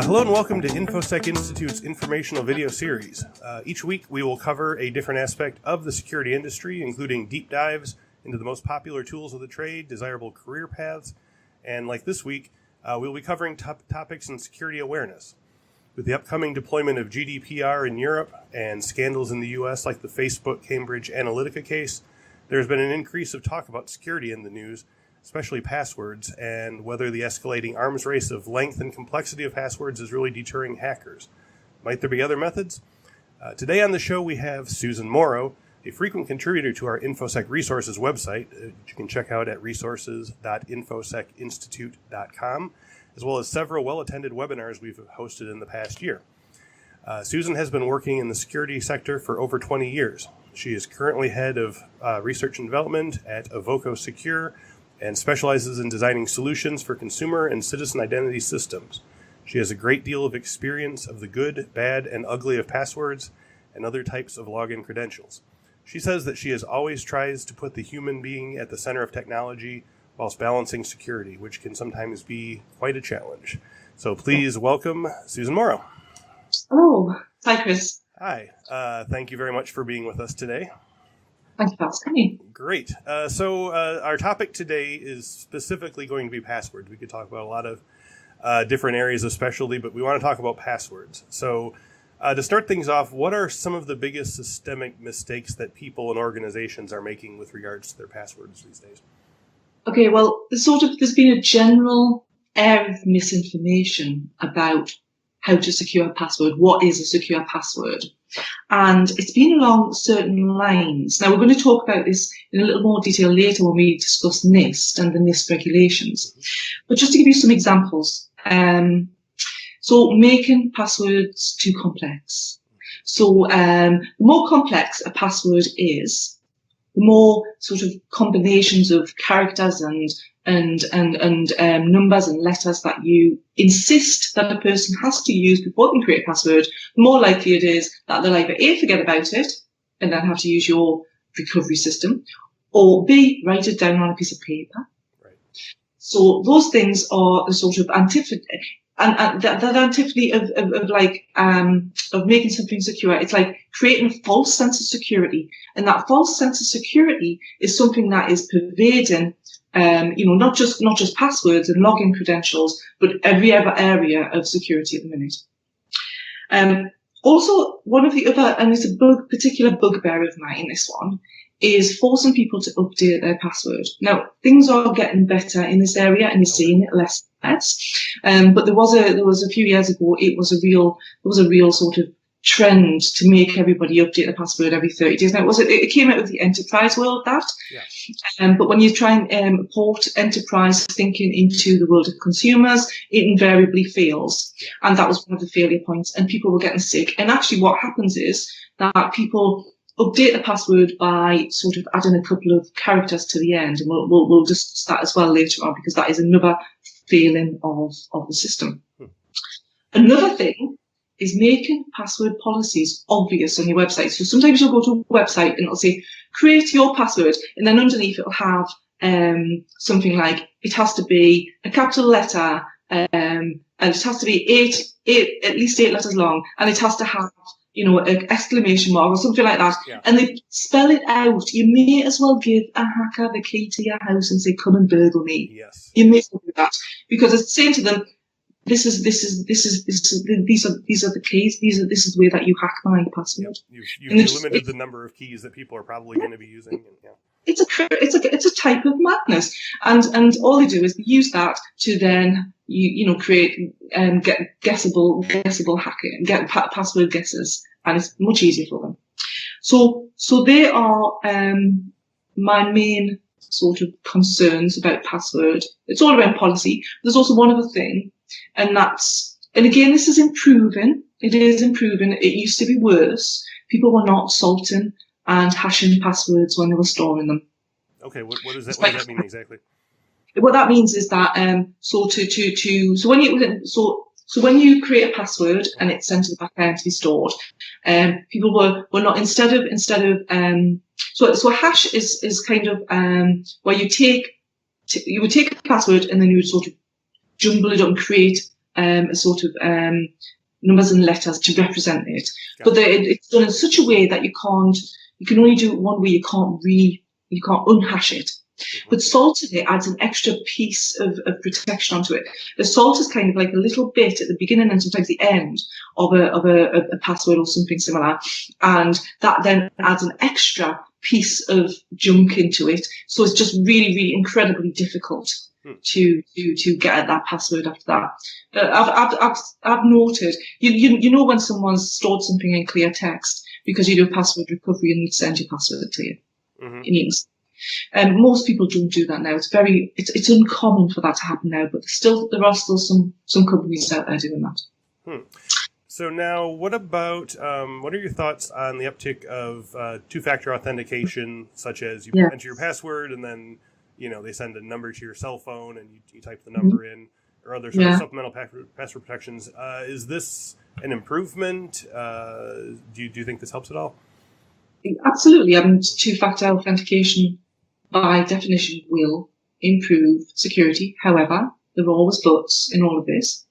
Hello and welcome to Infosec Institute's informational video series. Each week we will cover a different aspect of the security industry, including deep dives into the most popular tools of the trade, desirable career paths, and like this week, we'll be covering topics in security awareness. With the upcoming deployment of GDPR in Europe and scandals in the US like the Facebook Cambridge Analytica case, there's been an increase of talk about security in the news, especially passwords, and whether the escalating arms race of length and complexity of passwords is really deterring hackers. Might there be other methods? Today on the show we have Susan Morrow, a frequent contributor to our Infosec Resources website, which you can check out at resources.infosecinstitute.com, as well as several well-attended webinars we've hosted in the past year. Susan has been working in the security sector for over 20 years. She is currently head of research and development at Avoco Secure, and specializes in designing solutions for consumer and citizen identity systems. She has a great deal of experience of the good, bad, and ugly of passwords and other types of login credentials. She says that she has always tries to put the human being at the center of technology whilst balancing security, which can sometimes be quite a challenge. So please welcome Susan Morrow. Oh, hi, Chris. Hi. Thank you very much for being with us today. Thank you for asking me. Great. So our topic today is specifically going to be passwords. We could talk about a lot of different areas of specialty, but we want to talk about passwords. So to start things off, what are some of the biggest systemic mistakes that people and organizations are making with regards to their passwords these days? Okay, well, there's been a general air of misinformation about how to secure a password. What is a secure password? And it's been along certain lines. Now, we're going to talk about this in a little more detail later when we discuss NIST and the NIST regulations. But just to give you some examples. So making passwords too complex. So the more complex a password is, the more sort of combinations of characters and numbers and letters that you insist that a person has to use before they can create a password, the more likely it is that they'll either A, forget about it and then have to use your recovery system, or B, write it down on a piece of paper. Right. So those things are the sort of antipathy, and that antipathy of making something secure. It's like creating a false sense of security, and that false sense of security is something that is pervading not just passwords and login credentials, but every other area of security at the minute. Also, one of the other, and it's a particular bugbear of mine, this one, is forcing people to update their password. Now, things are getting better in this area, and you're seeing it less and less. But there was a few years ago, there was a real sort of trend to make everybody update their password every 30 days. Now, it came out of the enterprise world, that. Yeah. But when you try and port enterprise thinking into the world of consumers, it invariably fails. Yeah. And that was one of the failure points, and people were getting sick. And actually what happens is that people update the password by sort of adding a couple of characters to the end. And we'll discuss that as well later on, because that is another failing of the system. Another thing is making password policies obvious on your website. So sometimes you'll go to a website and it'll say, create your password. And then underneath it'll have something like, it has to be a capital letter, and it has to be at least 8 letters long, and it has to have, an exclamation mark or something like that. Yeah. And they spell it out. You may as well give a hacker the key to your house and say, come and burgle me. Yes. You may as well do that, because it's saying to them, these are the keys. This is the way that you hack my password. You've limited the number of keys that people are probably going to be using. And, yeah. It's a type of madness, and all they do is use that to then create guessable hacking, get password guesses, and it's much easier for them. So they are my main sort of concerns about password. It's all around policy. There's also one other thing. And again, this is improving. It is improving. It used to be worse. People were not salting and hashing passwords when they were storing them. Okay, what does that mean exactly? What that means is that when you create a password and it's sent to the back end to be stored, people were not instead of so a hash is kind of where you would take a password and then you would sort of jumble it up and create a sort of numbers and letters to represent it. Got But it's done in such a way that you can only do it one way. You can't unhash it. But salted it adds an extra piece of protection onto it. The salt is kind of like a little bit at the beginning and sometimes the end of a password or something similar, and that then adds an extra piece of junk into it. So it's just really, really incredibly difficult to get at that password after that. I've noted, you know when someone's stored something in clear text because you do a password recovery and you send your password to you. Most people don't do that now. It's uncommon for that to happen now, but there are still some companies out there doing that. So now, what about what are your thoughts on the uptick of two-factor authentication, such as you enter your password and then they send a number to your cell phone and you type the number in, or other sort of supplemental password protections? Is this an improvement? Do you think this helps at all? Absolutely. Two-factor authentication, by definition, will improve security. However, there are always buts in all of this.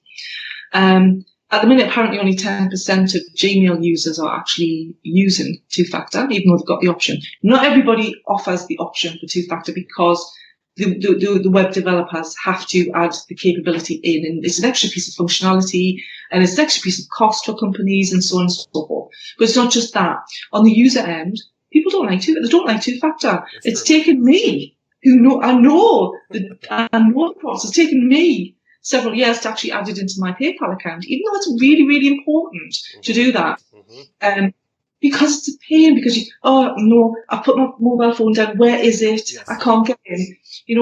At the minute, apparently only 10% of Gmail users are actually using two-factor, even though they've got the option. Not everybody offers the option for two-factor because the web developers have to add the capability in, and it's an extra piece of functionality, and it's an extra piece of cost for companies, and so on and so forth. But it's not just that. On the user end, people don't like two-factor. It's taken me, I know the process. It's taken me several years to actually add it into my PayPal account, even though it's really, really important to do that. Because it's a pain, because I put my mobile phone down, where is it? I can't get in.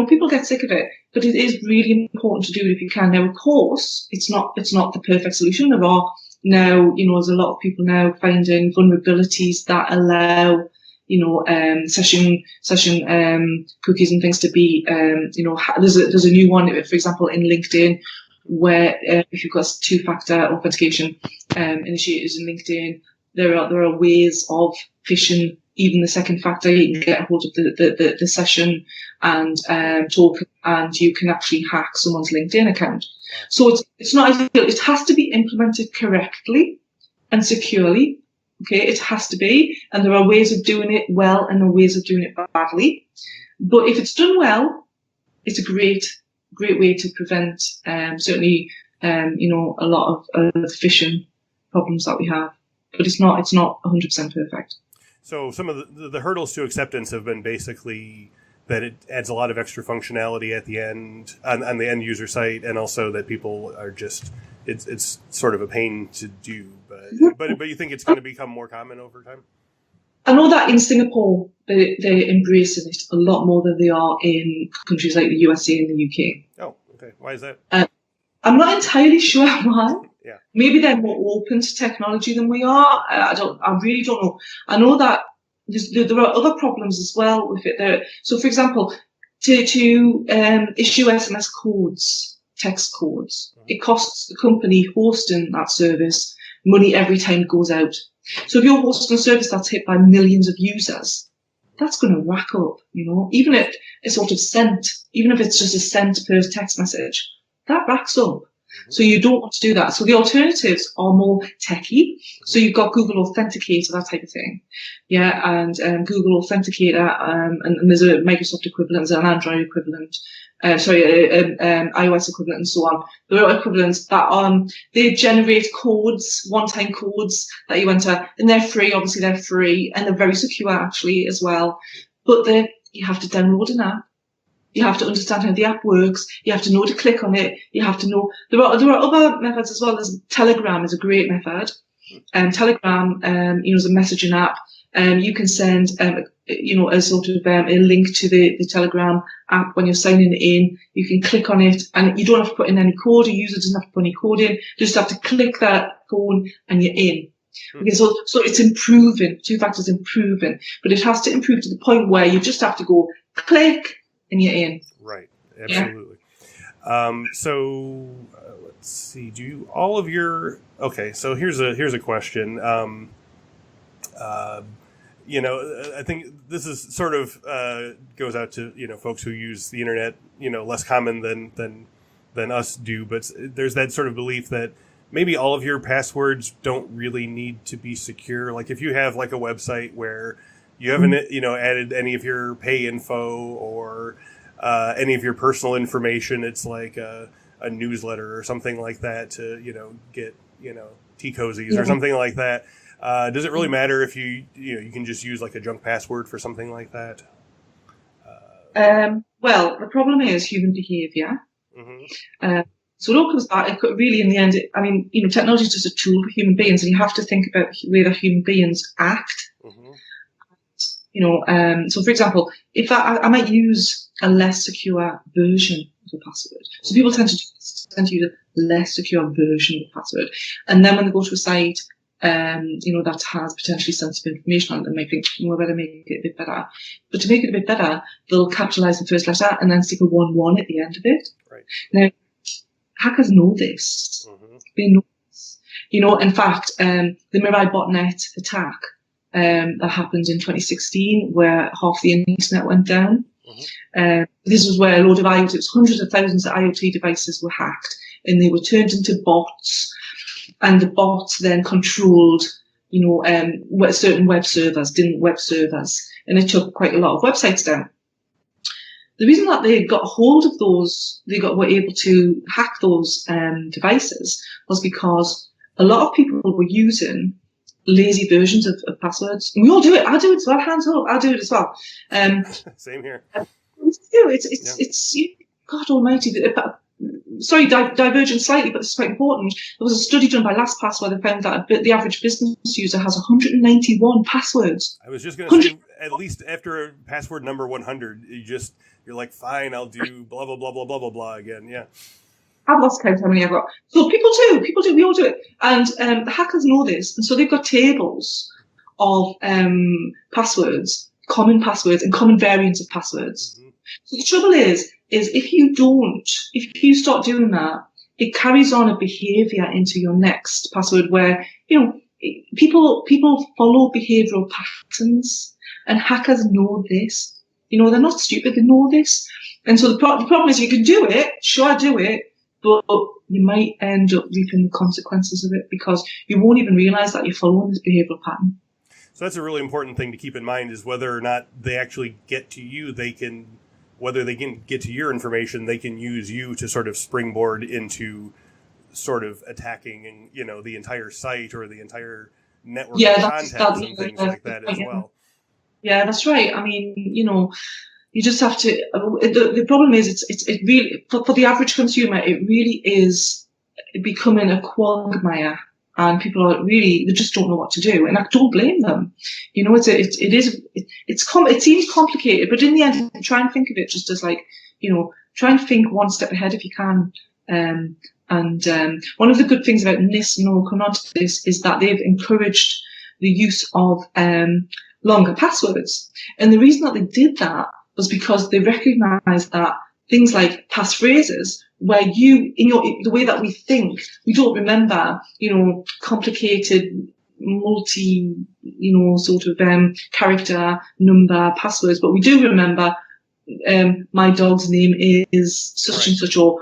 People get sick of it, but it is really important to do it if you can. Now, of course, it's not the perfect solution. There are now, there's a lot of people now finding vulnerabilities that allow session cookies and things to be, there's a new one, for example, in LinkedIn, where if you've got two-factor authentication initiators in LinkedIn, there are ways of phishing even the second factor. You can get a hold of the session and token, and you can actually hack someone's LinkedIn account. So it's not ideal. It has to be implemented correctly and securely. Okay, it has to be, and there are ways of doing it well and there are ways of doing it badly. But if it's done well, it's a great way to prevent certainly a lot of phishing problems that we have. But it's not 100% perfect. So some of the hurdles to acceptance have been basically that it adds a lot of extra functionality at the end on the end user site, and also that people are just it's sort of a pain to do. But you think it's going to become more common over time? I know that in Singapore they're embracing it a lot more than they are in countries like the USA and the UK. Oh, okay. Why is that? I'm not entirely sure why. Yeah. Maybe they're more open to technology than we are. I really don't know. I know that there are other problems as well with it. So, for example, to issue SMS codes, text codes, it costs the company hosting that service money every time it goes out. So if you're hosting a service that's hit by millions of users, that's going to rack up, even if it's sort of cent, even if it's just a cent per text message, that racks up. So you don't want to do that. So the alternatives are more techie. So you've got Google Authenticator, that type of thing. Yeah, and Google Authenticator, and there's a Microsoft equivalent, there's an Android equivalent, iOS equivalent, and so on. There are equivalents that they generate codes, one-time codes that you enter, and they're free. Obviously, they're free, and they're very secure actually as well. But you have to download an app. You have to understand how the app works. You have to know to click on it. You have to know there are other methods as well. There's Telegram is a great method. Telegram, is a messaging app. You can send, a sort of a link to the Telegram app when you're signing in. You can click on it, and you don't have to put in any code. A user doesn't have to put any code in. You just have to click that phone, and you're in. Okay, so it's improving. Two-factor's improving, but it has to improve to the point where you just have to go click. And you're in. Right. Absolutely. Yeah. Let's see. Okay. So here's a question. I think this is sort of goes out to folks who use the internet less common than than us do, but there's that sort of belief that maybe all of your passwords don't really need to be secure. Like if you have like a website where you haven't, added any of your pay info or any of your personal information, it's like a newsletter or something like that to, get, tea cozies or something like that. Does it really matter if you can just use like a junk password for something like that? Well, the problem is human behavior. So it all comes back, really, in the end, technology is just a tool for human beings, and you have to think about the way that human beings act. So for example, if I might use a less secure version of a password. So people tend to use a less secure version of the password. And then when they go to a site, that has potentially sensitive information on it, they might think, we better make it a bit better. But to make it a bit better, they'll capitalize the first letter and then stick a 1 at the end of it. Right. Now, hackers know this. They know this. In fact, the Mirai botnet attack that happened in 2016, where half the internet went down. This was where a load of IoT, it was hundreds of thousands of IoT devices were hacked, and they were turned into bots, and the bots then controlled, certain web servers, and it took quite a lot of websites down. The reason that they got hold of those, were able to hack those devices, was because a lot of people were using lazy versions of passwords. And we all do it. I do it as well. Hands up. I do it as well. Same here. It's God Almighty. Sorry, diverging slightly, but this is quite important. There was a study done by LastPass where they found that the average business user has 191 passwords. I was just going to say, at least after password number 100, you're like, fine, I'll do blah, blah, blah, blah, blah, blah, blah again. Yeah. I've lost count how many I've got. So people do, we all do it. And the hackers know this. And so they've got tables of passwords, common passwords and common variants of passwords. So the trouble is if you start doing that, it carries on a behavior into your next password where, people follow behavioral patterns, and hackers know this. They're not stupid, they know this. And so the problem is you can do it, sure do it, but you might end up reaping the consequences of it because you won't even realize that you're following this behavioral pattern. So that's a really important thing to keep in mind, is whether or not they actually get to you, whether they can get to your information, they can use you to sort of springboard into sort of attacking, the entire site or the entire network of contacts and things like that as well. Yeah, that's right. You just have to. The problem is, it really for the average consumer, it really is becoming a quagmire, and people they just don't know what to do, and I don't blame them. It seems complicated, but in the end, try and think of it just as try and think one step ahead if you can. And one of the good things about NIST, we'll come on to this, is that they've encouraged the use of longer passwords, and the reason that they did that was because they recognized that things like passphrases, where the way that we think, we don't remember, complicated character number passwords, but we do remember, my dog's name is such and such, or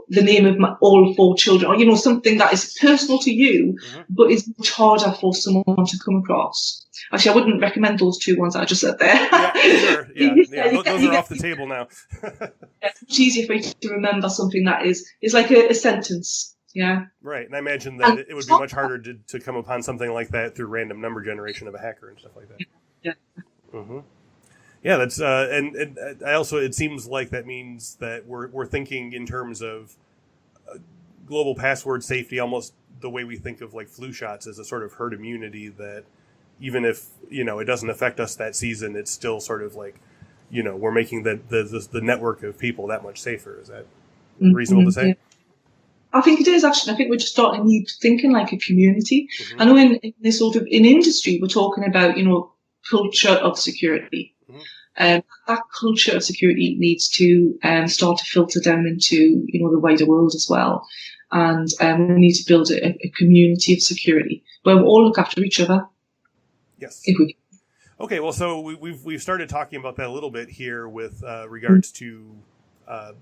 the name of all 4 children, or, something that is personal to you, but is much harder for someone to come across. Actually, I wouldn't recommend those 2 ones that I just said there. Yeah, sure. Yeah. Those are off the table now. It's much easier for you to remember something that is like a sentence. Yeah. Right. And I imagine that it would be much harder to come upon something like that through random number generation of a hacker and stuff like that. Yeah. Yeah, that's and I also, it seems like that means that we're thinking in terms of global password safety, almost the way we think of like flu shots as a sort of herd immunity, that even if it doesn't affect us that season, it's still sort of like we're making the network of people that much safer. Is that reasonable to say? Yeah. I think it is, actually. I think we're just starting to need thinking like a community. I know in this sort of in industry we're talking about culture of security. That culture of security needs to start to filter down into the wider world as well, and we need to build a community of security where we all look after each other. Yes. If we can. Okay. Well, so we've started talking about that a little bit here with regards to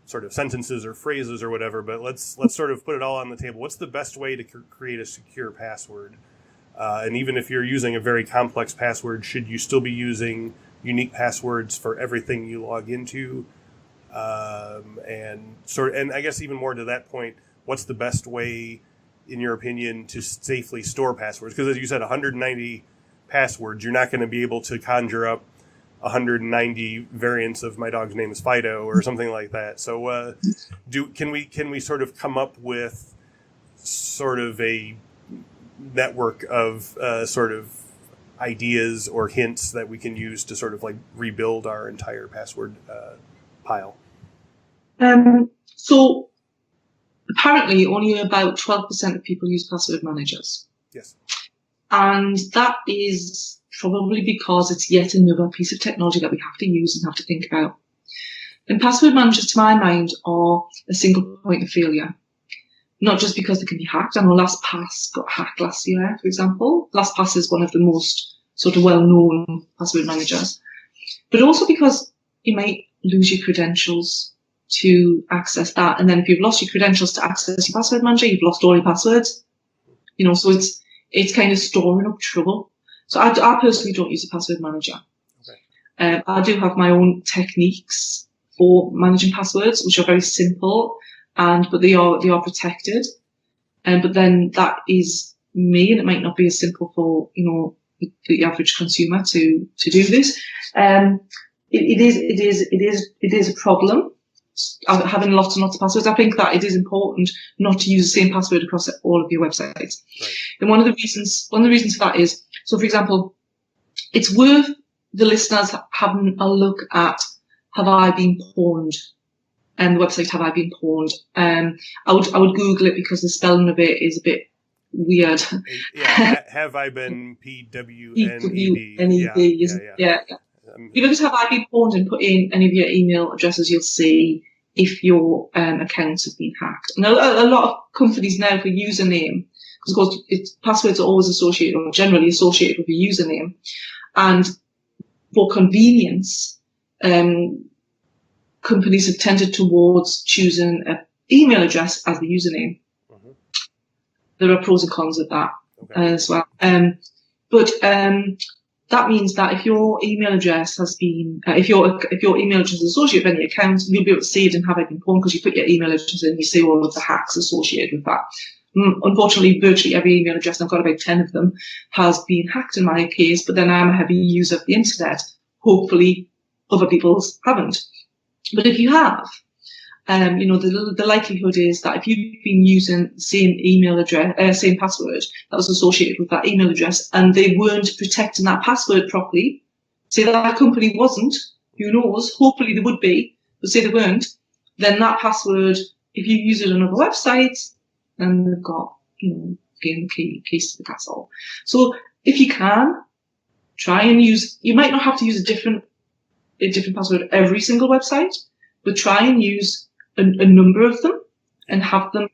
sort of sentences or phrases or whatever, but let's sort of put it all on the table. What's the best way to create a secure password? And even if you're using a very complex password, should you still be using unique passwords for everything you log into? And I guess even more to that point, what's the best way, in your opinion, to safely store passwords? Because as you said, 190 passwords, you're not going to be able to conjure up 190 variants of my dog's name is Fido or something like that. So can we sort of come up with sort of a network of sort of ideas or hints that we can use to sort of like rebuild our entire password pile? So apparently only about 12% of people use password managers. Yes. And that is probably because it's yet another piece of technology that we have to use and have to think about. And password managers, to my mind, are a single point of failure. Not just because they can be hacked. I know LastPass got hacked last year, for example. LastPass is one of the most sort of well-known password managers. But also because you might lose your credentials to access that. And then if you've lost your credentials to access your password manager, you've lost all your passwords. So it's kind of storing up trouble. So I personally don't use a password manager. Okay. I do have my own techniques for managing passwords, which are very simple, but they are protected. But then that is me, and it might not be as simple for the average consumer to do this. It is a problem. Having lots and lots of passwords, I think that it is important not to use the same password across all of your websites. Right. And one of the reasons for that is, so for example, it's worth the listeners having a look at Have I Been Pawned? And the website Have I Been Pawned? I would Google it because the spelling of it is a bit weird. Yeah, have I been PWNED? Yeah. If you look at Have I Been Pawned and put in any of your email addresses, you'll see if your accounts have been hacked. And a lot of companies now for username, because of course passwords are always associated or generally associated with a username, and for convenience, companies have tended towards choosing an email address as the username. Mm-hmm. There are pros and cons of that as well. That means that if your email address has been, if your email address is associated with any account, you'll be able to see it and Have I Been Pawned because you put your email address in and you see all of the hacks associated with that. Unfortunately, virtually every email address, and I've got about 10 of them, has been hacked in my case, but then I'm a heavy user of the internet. Hopefully other people's haven't. But if you have, the likelihood is that if you've been using the same email address, same password that was associated with that email address, and they weren't protecting that password properly, say that company wasn't, who knows, hopefully they would be, but say they weren't, then that password, if you use it on other websites, then they've got, again, keys to the castle. So if you can, try and you might not have to use a different password every single website, but try and use a number of them and have them,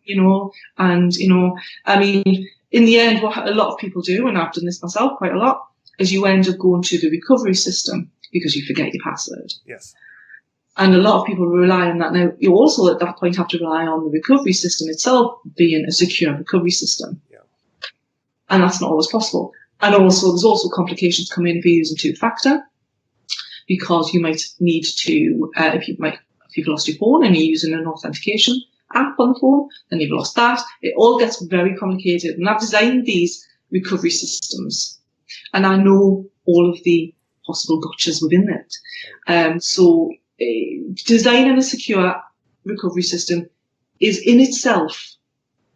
I mean, in the end, what a lot of people do, and I've done this myself quite a lot, is you end up going to the recovery system because you forget your password. Yes. And a lot of people rely on that. Now, you also at that point have to rely on the recovery system itself being a secure recovery system. Yeah. And that's not always possible. And also, there's also complications come in if you're using two-factor, because you might need to, if you've lost your phone and you're using an authentication app on the phone, then you've lost that. It all gets very complicated. And I've designed these recovery systems, and I know all of the possible gotchas within it. So designing a secure recovery system is in itself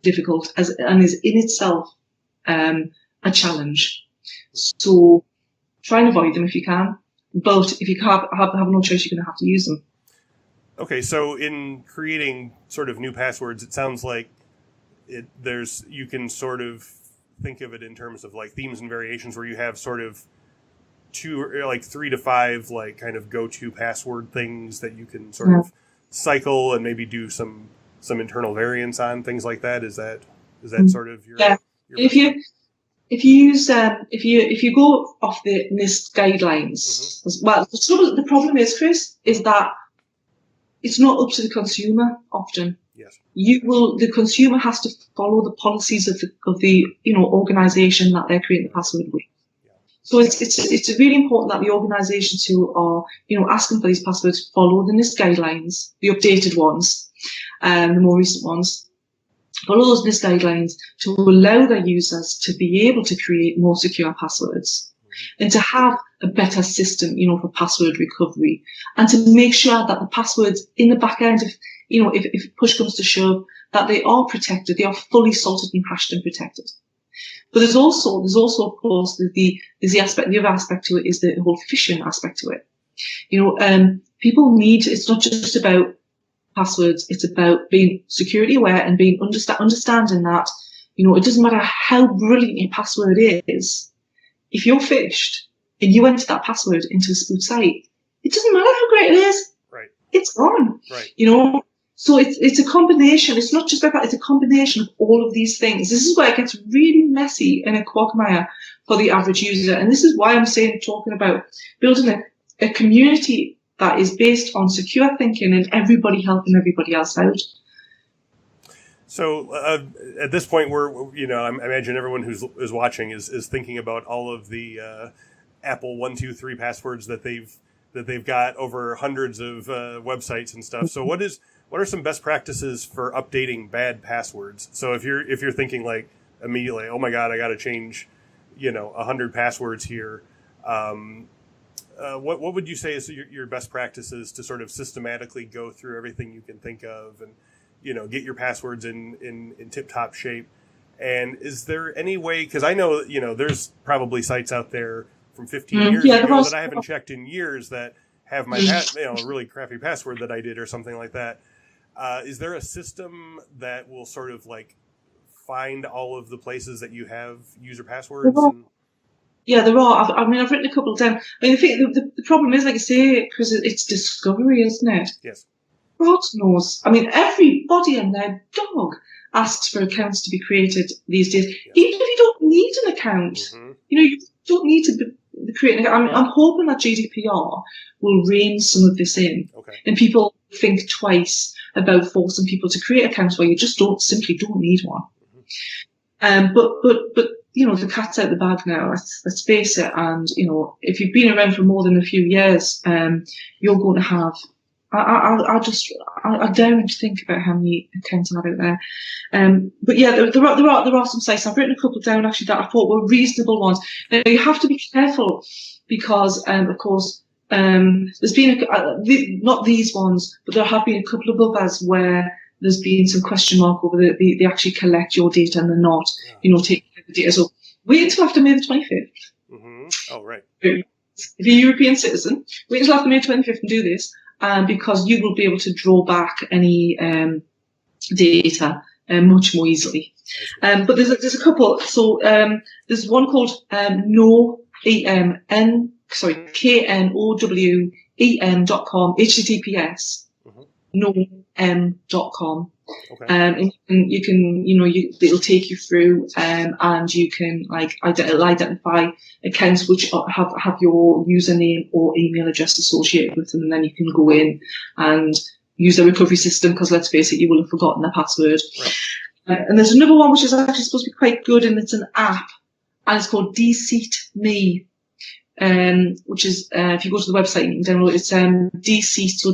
difficult and is in itself a challenge. So try and avoid them if you can. But if you have no choice, you're going to have to use them. Okay, so in creating sort of new passwords, it sounds like you can sort of think of it in terms of like themes and variations, where you have sort of 3 to 5 like kind of go-to password things that you can sort of cycle and maybe do some internal variants on, things like that. Is that sort of your If you go off the NIST guidelines, well, the problem is, Chris, is that it's not up to the consumer often. Yes. The consumer has to follow the policies of the organization that they're creating the password with. Yeah. So it's really important that the organizations who are, asking for these passwords follow the NIST guidelines, the updated ones, the more recent ones. Follow those NIST guidelines to allow their users to be able to create more secure passwords and to have a better system, for password recovery, and to make sure that the passwords in the back end, if push comes to shove, that they are protected, they are fully salted and hashed and protected. But there's also of course the other aspect to it is the whole phishing aspect to it. People it's not just about passwords, it's about being security aware and being understanding that, it doesn't matter how brilliant your password is, if you're phished and you enter that password into a spoof site, it doesn't matter how great it is. Right. It's gone. Right. So it's a combination. It's not just about that. It's a combination of all of these things. This is where it gets really messy and a quagmire for the average user. And this is why I'm talking about building a community that is based on secure thinking and everybody helping everybody else out. So at this point, I imagine everyone who's watching is thinking about all of the Apple 123 passwords that they've got over hundreds of websites and stuff. So what are some best practices for updating bad passwords? So if you're thinking like immediately, oh my God, I got to change, 100 passwords here. What would you say is your best practices to sort of systematically go through everything you can think of and, get your passwords in tip-top shape? And is there any way, because I know, there's probably sites out there from 15 years ago that I haven't checked in years that have my, a really crappy password that I did or something like that. Is there a system that will sort of like find all of the places that you have user passwords? Yeah, there are. I've written a couple down. I think the problem is, like I say, because it's discovery, isn't it? Yes. God knows. Everybody and their dog asks for accounts to be created these days. Yes. Even if you don't need an account, you don't need to be creating. I'm hoping that GDPR will rein some of this in, and people think twice about forcing people to create accounts where you just simply don't need one. But the cat's out the bag now. Let's face it. And if you've been around for more than a few years, you're going to have. I don't think about how many accounts I have out there. But yeah, there are some sites. I've written a couple down actually that I thought were reasonable ones. Now you have to be careful because, of course, there's been not these ones, but there have been a couple of others where there's been some question mark over they actually collect your data and they're not, taking the data. So wait until after May the 25th. Mm-hmm. Oh, right. If you're a European citizen, wait until after May 25th and do this. Because you will be able to draw back any data much more easily. But there's a couple. So there's one called KNOWEM.com, HTTPS, NOWEM.com. And you can, it'll take you through, and you can it'll identify accounts which have your username or email address associated with them, and then you can go in and use the recovery system because let's face it, you will have forgotten the password. Right. And there's another one which is actually supposed to be quite good, and it's an app, and it's called Deceit Me, which is if you go to the website you can download it. It's Deceit, so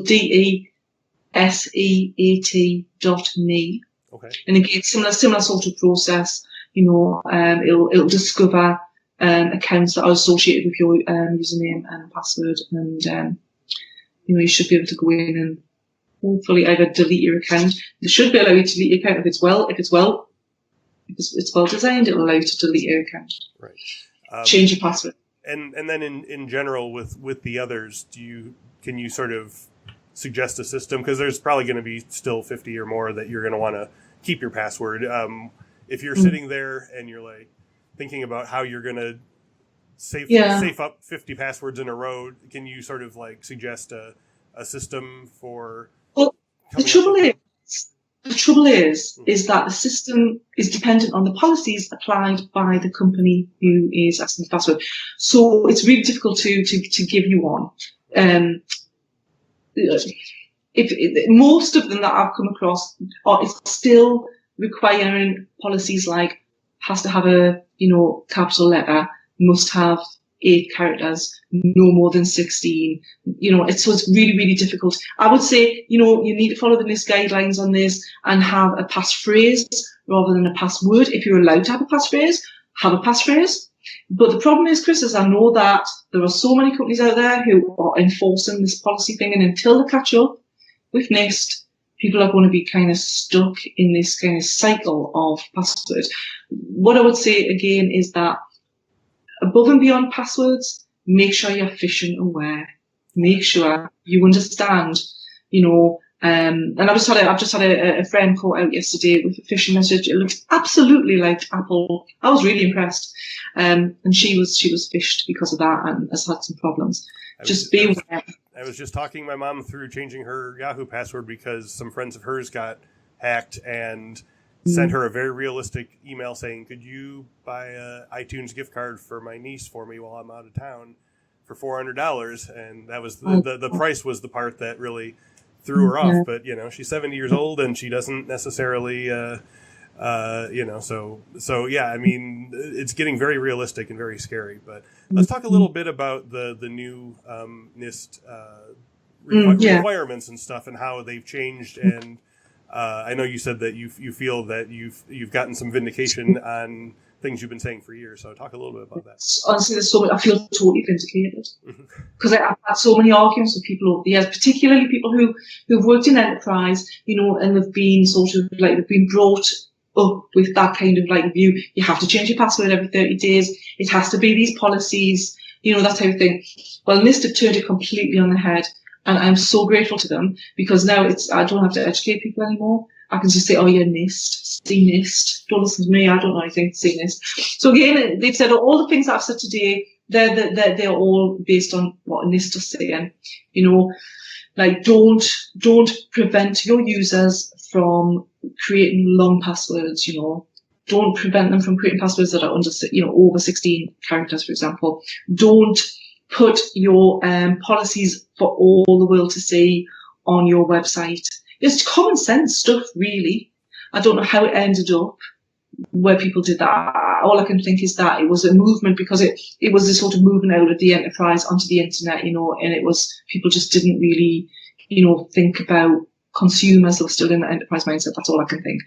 DESEAT.me. And again, similar sort of process. It'll discover accounts that are associated with your username and password, and you should be able to go in and hopefully either delete your account. It should be allowed you to delete your account if it's well designed. It'll allow you to delete your account. Right. Change your password. And then in general with the others, can you sort of suggest a system, because there's probably going to be still 50 or more that you're going to want to keep your password. If you're sitting there and you're like thinking about how you're going to safe up 50 passwords in a row, can you sort of like suggest a system for? Well, the trouble is that the system is dependent on the policies applied by the company who is asking the password. So it's really difficult to give you one. most of them that I've come across it's still requiring policies like has to have a, capital letter, must have 8 characters, no more than 16. So it's really, really difficult. I would say, you need to follow the NIST guidelines on this and have a passphrase rather than a password. If you're allowed to have a passphrase, have a passphrase. But the problem is, Chris, is I know that there are so many companies out there who are enforcing this policy thing, and until they catch up with NIST, people are going to be kind of stuck in this kind of cycle of passwords. What I would say again is that above and beyond passwords, make sure you're phishing aware. Make sure you understand, and I've just had a friend call out yesterday with a phishing message. It looks absolutely like Apple. I was really impressed. And she was phished because of that and has had some problems. Be aware. I was just talking my mom through changing her Yahoo password because some friends of hers got hacked and sent her a very realistic email saying, could you buy a iTunes gift card for my niece for me while I'm out of town for $400? And that was the price was the part that really threw her off. But, she's 70 years old and she doesn't necessarily, so yeah, I mean, it's getting very realistic and very scary. But let's talk a little bit about the new NIST requirements and stuff and how they've changed. And I know you said that you feel that you've gotten some vindication on things you've been saying for years. So talk a little bit about that. Honestly, there's so many, I feel totally vindicated because I've had so many arguments with people over the years, particularly people who've worked in enterprise, and they've been they've been brought up with that kind of view. You have to change your password every 30 days. It has to be these policies, that type of thing. Well, NIST have turned it completely on the head. And I'm so grateful to them because now I don't have to educate people anymore. I can just say, oh, yeah, NIST, see NIST. Don't listen to me. I don't know anything. See NIST. So again, they've said all the things that I've said today, they're all based on what NIST is saying. Don't prevent your users from creating long passwords, Don't prevent them from creating passwords that are under, over 16 characters, for example. Don't put your policies for all the world to see on your website. It's common sense stuff, really. I don't know how it ended up where people did that. All I can think is that it was a movement because it was this sort of movement out of the enterprise onto the internet, and it was people just didn't really, think about consumers. They were still in the enterprise mindset. That's all I can think.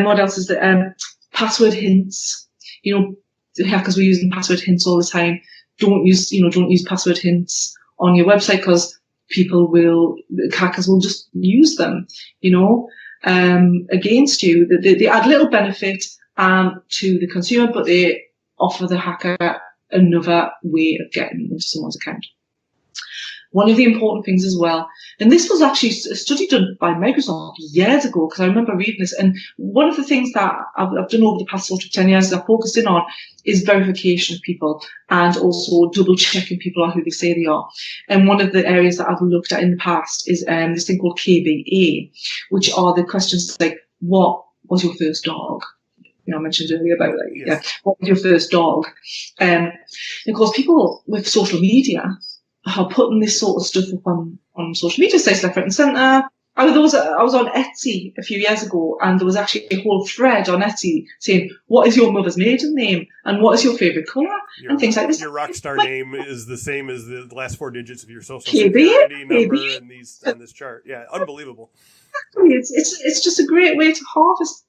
What else is there? Password hints. Hackers were using password hints all the time. Don't use password hints on your website because hackers will just use them, against you. They add little benefit to the consumer, but they offer the hacker another way of getting into someone's account. One of the important things as well, and this was actually a study done by Microsoft years ago, because I remember reading this, and one of the things that I've done over the past sort of 10 years that I've focused in on is verification of people and also double checking people are who they say they are. And one of the areas that I've looked at in the past is this thing called KBA, which are the questions like, what was your first dog? I mentioned earlier about what was your first dog? And of course, people with social media are putting this sort of stuff up on social media sites left, right and centre. I was on Etsy a few years ago, and there was actually a whole thread on Etsy saying, what is your mother's maiden name and what is your favourite colour? And things like this. Your rock star name is the same as the last 4 digits of your social security number and this chart. Yeah, unbelievable. Exactly. It's just a great way to harvest.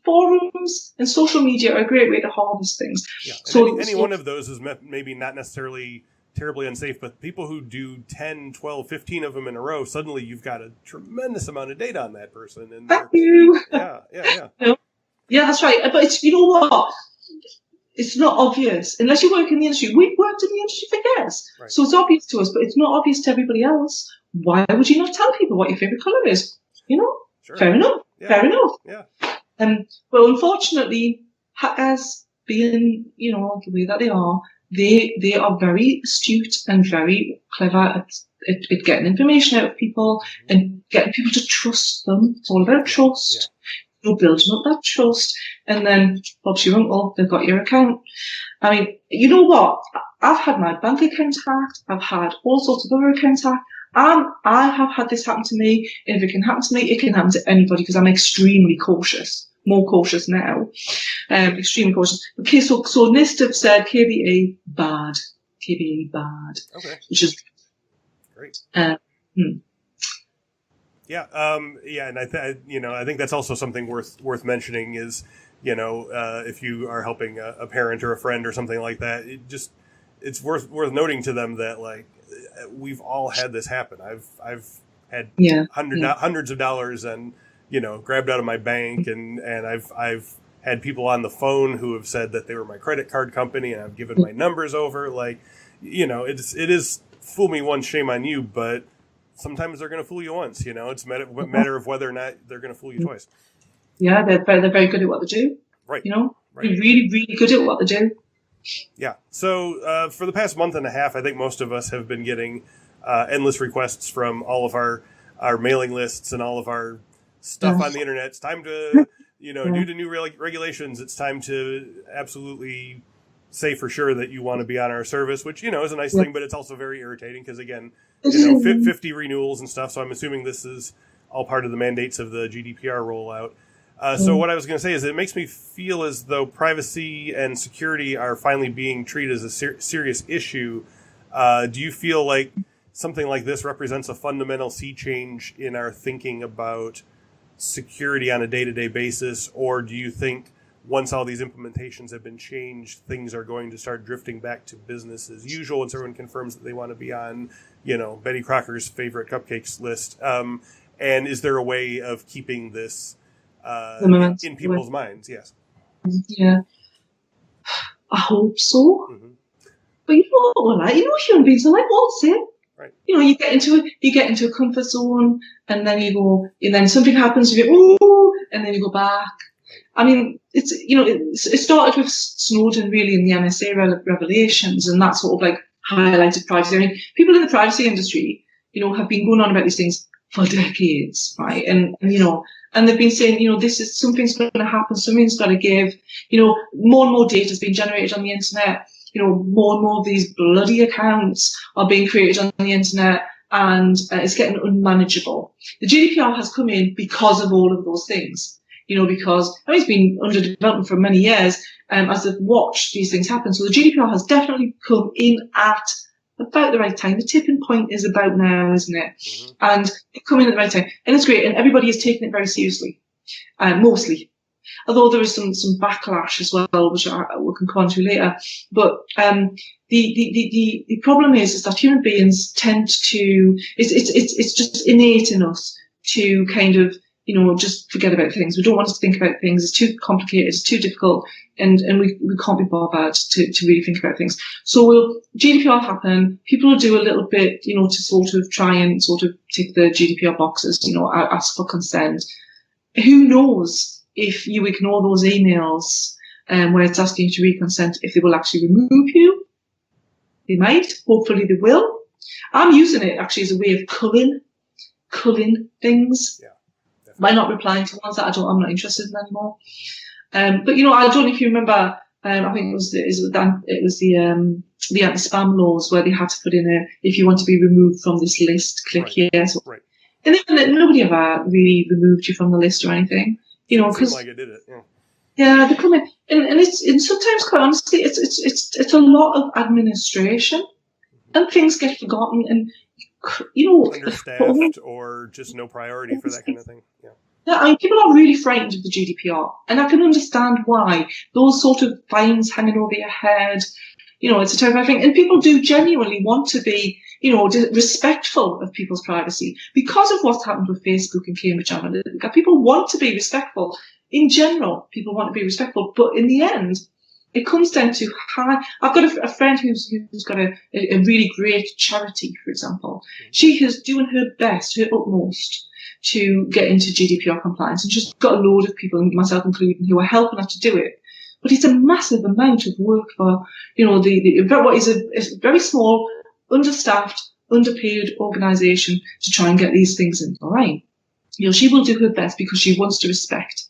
Forums and social media are a great way to harvest things. Yeah, so any one of those is maybe not necessarily terribly unsafe, but people who do 10, 12, 15 of them in a row, suddenly you've got a tremendous amount of data on that person. And thank you. Yeah. Yeah, that's right. But it's, what? It's not obvious unless you work in the industry. We've worked in the industry for years, right. So it's obvious to us, but it's not obvious to everybody else. Why would you not tell people what your favorite color is? Sure. Fair enough. Yeah. Fair enough. Yeah. Well, unfortunately, hackers, being the way that they are very astute and very clever at getting information out of people and getting people to trust them. It's all about trust. You're building up that trust, and then Bob's your uncle, they've got your account. I mean, you know what? I've had my bank account hacked. I've had all sorts of other accounts hacked. I have had this happen to me, and if it can happen to me, it can happen to anybody because I'm extremely cautious, more cautious now, extremely cautious. Okay, so NIST have said KBE bad, Okay, which is great. Hmm. Yeah, and I think that's also something worth mentioning is, if you are helping a parent or a friend or something like that, it's worth noting to them that, like, we've all had this happen. I've had hundreds of dollars and grabbed out of my bank, and I've had people on the phone who have said that they were my credit card company, and I've given my numbers over. Like, it is fool me once, shame on you, but sometimes they're going to fool you once. It's a matter of whether or not they're going to fool you twice. Yeah, they're very good at what they do. Right. They're really, really good at what they do. Yeah. So for the past month and a half, I think most of us have been getting endless requests from all of our mailing lists and all of our stuff on the internet. It's time to, due to new regulations, it's time to absolutely say for sure that you want to be on our service, which, is a nice thing, but it's also very irritating because, again, 50 renewals and stuff. So I'm assuming this is all part of the mandates of the GDPR rollout. So what I was going to say is it makes me feel as though privacy and security are finally being treated as a serious issue. Do you feel like something like this represents a fundamental sea change in our thinking about security on a day-to-day basis, or do you think once all these implementations have been changed, things are going to start drifting back to business as usual once everyone confirms that they want to be on, Betty Crocker's favorite cupcakes list? And is there a way of keeping this in people's minds? Yes. Yeah. I hope so. Mm-hmm. But human beings are like what's it? Right. You get into a comfort zone, and then you go, and then something happens, you go, oh, and then you go back. I mean, it started with Snowden really in the NSA revelations, and that sort of like highlighted privacy. I mean, people in the privacy industry, have been going on about these things for decades, right? And they've been saying, this is something's going to happen, something's got to give. More and more data is being generated on the internet. More and more of these bloody accounts are being created on the internet, and it's getting unmanageable. The GDPR has come in because of all of those things. Because it's been under development for many years, as they've watched these things happen. So the GDPR has definitely come in at about the right time. The tipping point is about now, isn't it? Mm-hmm. And it's coming at the right time. And it's great. And everybody is taking it very seriously, mostly. Although there is some backlash as well, which we can come on to later. But the problem is that human beings tend to, it's just innate in us to kind of, just forget about things. We don't want to think about things. It's too complicated. It's too difficult. And we can't be bothered to really think about things. So will GDPR happen? People will do a little bit, to sort of try and sort of tick the GDPR boxes, ask for consent. Who knows if you ignore those emails where it's asking you to re-consent, if they will actually remove you? They might. Hopefully they will. I'm using it actually as a way of culling things. Yeah. By not replying to ones that I'm not interested in anymore. But I don't know if you remember. I think it was the anti-spam laws where they had to put in if you want to be removed from this list, click here. So, right. And then nobody ever really removed you from the list or anything. Because like it did it. Yeah. Yeah, they come in, and it's sometimes quite honestly, it's a lot of administration, and things get forgotten, and understaffed or just no priority for that kind of thing. Yeah. Yeah, I mean, people are really frightened of the GDPR, and I can understand why. Those sort of fines hanging over your head, it's a terrible thing. And people do genuinely want to be, respectful of people's privacy because of what's happened with Facebook and Cambridge Analytica. People want to be respectful. In general, people want to be respectful, but in the end, it comes down to I've got a friend who's got a really great charity, for example. She is doing her best, her utmost, to get into GDPR compliance, and she's got a load of people, myself included, who are helping her to do it. But it's a massive amount of work for, what is a very small, understaffed, underpaid organisation to try and get these things in. All right, she will do her best because she wants to respect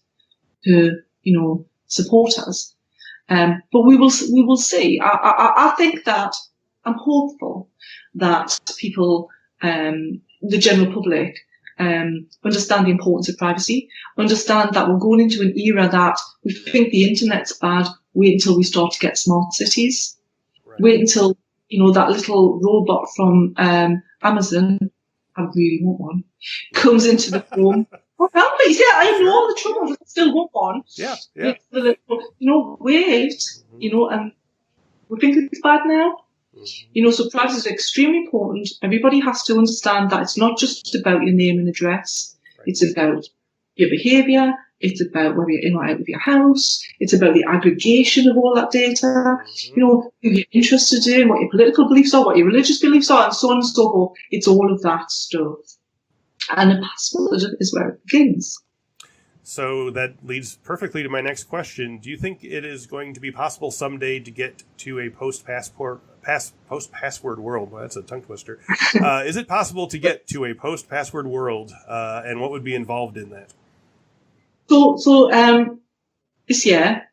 her, supporters. But we will see. I think that I'm hopeful that people the general public understand the importance of privacy, understand that we're going into an era that we think the internet's bad. Wait until we start to get smart cities. Right. Wait until, that little robot from Amazon, I really want one, comes into the home. Well, I know the trouble, but I still want one. Yeah. Wait, and we think it's bad now. So privacy is extremely important. Everybody has to understand that it's not just about your name and address. Right. It's about your behaviour. It's about whether you're in or out of your house. It's about the aggregation of all that data. Who you're interested in, what your political beliefs are, what your religious beliefs are, and so on and so forth. It's all of that stuff. And the password is where it begins. So that leads perfectly to my next question. Do you think it is going to be possible someday to get to a post-password world? Well, that's a tongue twister. Is it possible to get to a post-password world, and what would be involved in that? So this year,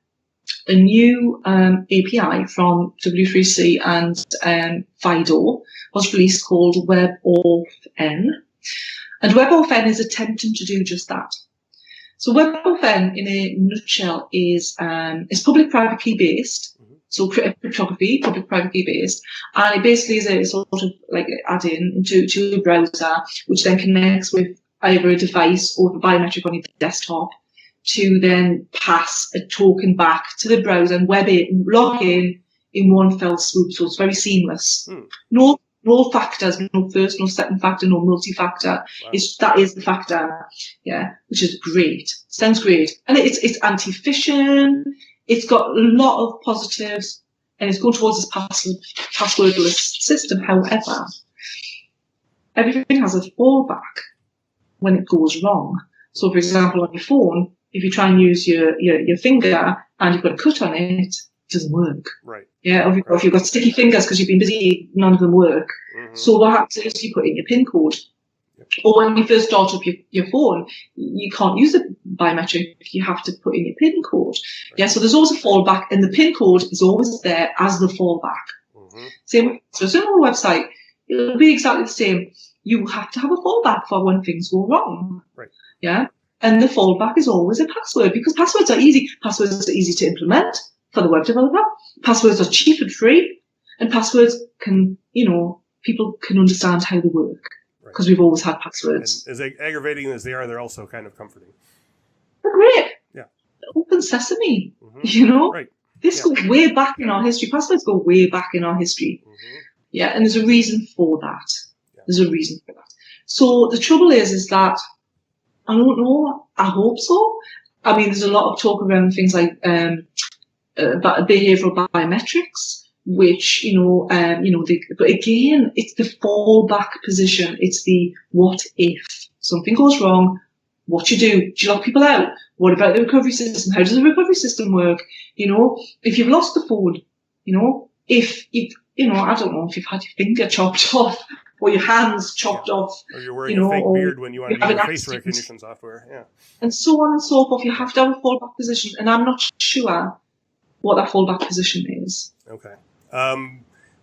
a new API from W3C and FIDO was released called WebAuthn. And WebAuthn is attempting to do just that. So WebAuthn, in a nutshell, is public-private key-based. So cryptography, public-private key-based. And it basically is a sort of like add-in to a browser, which then connects with either a device or the biometric on your desktop to then pass a token back to the browser and log in one fell swoop. So it's very seamless. No factors, no first, no second factor, no multi-factor. Wow. That is the factor, which is great. Sounds great. And it's anti-phishing. It's got a lot of positives, and it's going towards this passwordless system. However, everything has a fallback when it goes wrong. So, for example, on your phone, if you try and use your finger and you've got a cut on it, it doesn't work. Right. Yeah, or if you've got sticky fingers because you've been busy, none of them work. So what happens is you put in your PIN code. Or when you first start up your phone, you can't use the biometric. You have to put in your PIN code. Right. Yeah, so there's always a fallback, and the PIN code is always there as the fallback. Same with on the website, it'll be exactly the same. You have to have a fallback for when things go wrong. Right. Yeah, and the fallback is always a password, because passwords are easy. Passwords are easy to implement for the web developer. Passwords are cheap and free, and passwords can, people can understand how they work. Because we've always had passwords. And as aggravating as they are, they're also kind of comforting. They're great. Yeah. Open sesame, Right. This goes way back in our history. Passwords go way back in our history. Yeah, and there's a reason for that. Yeah. There's a reason for that. So the trouble is that, I don't know, I hope so. I mean, there's a lot of talk around things like behavioral biometrics, which, but again, it's the fallback position. It's the what if something goes wrong, what you do? Do you lock people out? What about the recovery system? How does the recovery system work? If you've lost the phone, I don't know, if you've had your finger chopped off or your hands chopped off. Or you're wearing a fake beard when you want to use face recognition software. Yeah. And so on and so forth. You have to have a fallback position. And I'm not sure what that fallback position is. Okay.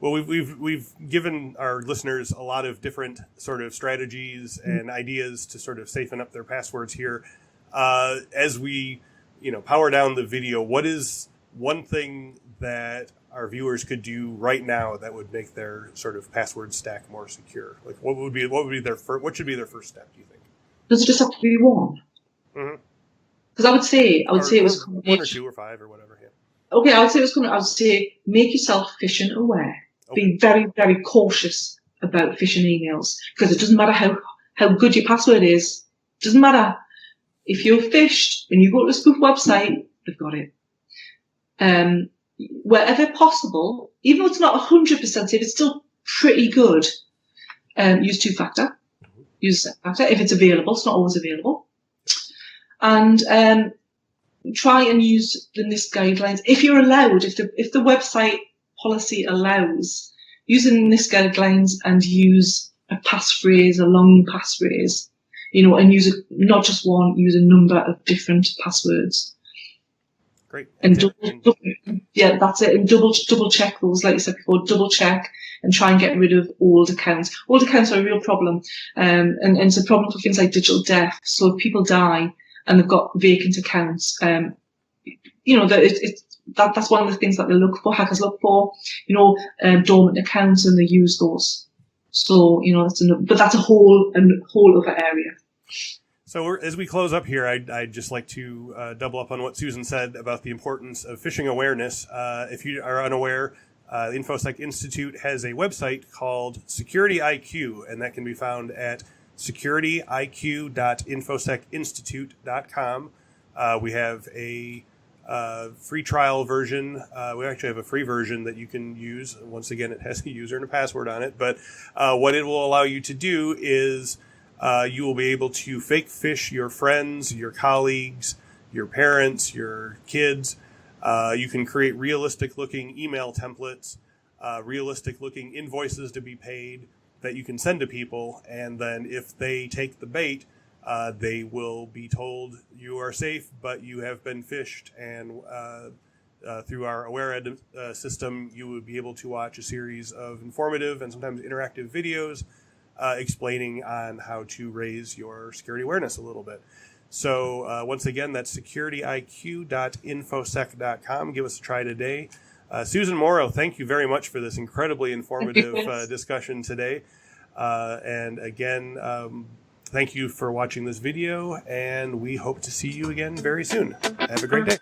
Well, we've given our listeners a lot of different sort of strategies and ideas to sort of safen up their passwords here. As we, power down the video, what is one thing that our viewers could do right now that would make their sort of password stack more secure? Like, what should be their first step, do you think? Does it just have to be one? Because I would say it was one or two or five or whatever. Yeah. Okay, I would say make yourself phishing aware. Okay. Be very, very cautious about phishing emails, because it doesn't matter how good your password is. It doesn't matter. If you're phished and you go to a spoof website, they've got it. Wherever possible, even though it's not 100% safe, it's still pretty good. Use two-factor. Use factor if it's available. It's not always available. And try and use the NIST guidelines if you're allowed. If the website policy allows, use the NIST guidelines and use a passphrase, a long passphrase, and use not just one, use a number of different passwords. Great. And yeah, that's it. And double check those, like you said before, double check and try and get rid of old accounts. Old accounts are a real problem. And it's a problem for things like digital death. So if people die and they've got vacant accounts, that's one of the things that they look for, hackers look for, dormant accounts, and they use those. So, that's a whole other area. So as we close up here, I'd just like to double up on what Susan said about the importance of phishing awareness. If you are unaware, the Infosec Institute has a website called Security IQ, and that can be found at securityiq.infosecinstitute.com. We have a free trial version. We actually have a free version that you can use. Once again, it has a user and a password on it. But what it will allow you to do is you will be able to fake phish your friends, your colleagues, your parents, your kids. You can create realistic-looking email templates, realistic-looking invoices to be paid that you can send to people. And then if they take the bait, they will be told you are safe, but you have been phished. And through our AwareEd system, you would be able to watch a series of informative and sometimes interactive videos explaining on how to raise your security awareness a little bit. So once again, that's securityiq.infosec.com. Give us a try today. Susan Morrow, thank you very much for this incredibly informative discussion today. And again, thank you for watching this video, and we hope to see you again very soon. Have a great day.